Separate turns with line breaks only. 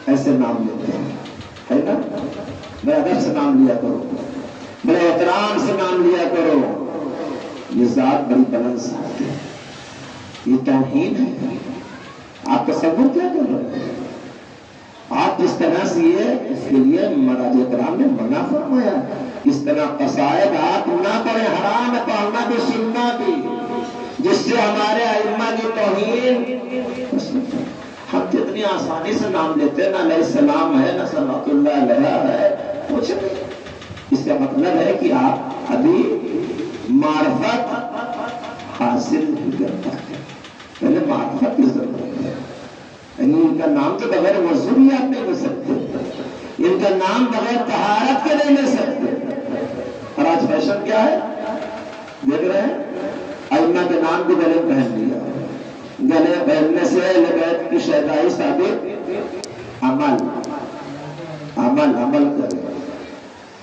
ایسے نام لیتے ہیں، ہے نا؟ بڑے ادب سے نام لیا کرو، بڑے احترام سے نام لیا کرو. یہ ذات بڑی بلند ذات ہے، یہ توہین ہے. آپ تصور کیا کر رہے ہیں؟ آپ جس طرح سے یہ اس کے لیے مراجع کرام نے منع فرمایا، اس طرح قصائد آپ نہ پڑھیں، حرام ہے پڑھنا بھی سننا بھی، جس سے ہمارے ائمہ کی توہین. ہم کتنی آسانی سے نام لیتے ہیں، نہ علیہ السلام ہے نہ صلوات اللہ علیہ ہے، کچھ نہیں. اس کا مطلب ہے کہ آپ ابھی معرفت حاصل نہیں کر پاتے، پہلے معرفت کی ضرورت ہے. یعنی ان کا نام تو بغیر وضو بھی آپ نہیں لے سکتے، ان کا نام بغیر طہارت کے نہیں لے سکتے. اور آج فیشن کیا ہے دیکھ رہے ہیں؟ ائمہ کے نام بھی گلے پہن لیا. گلے پہننے سے اہل بیت کی شیدائی ثابت، عمل کرے.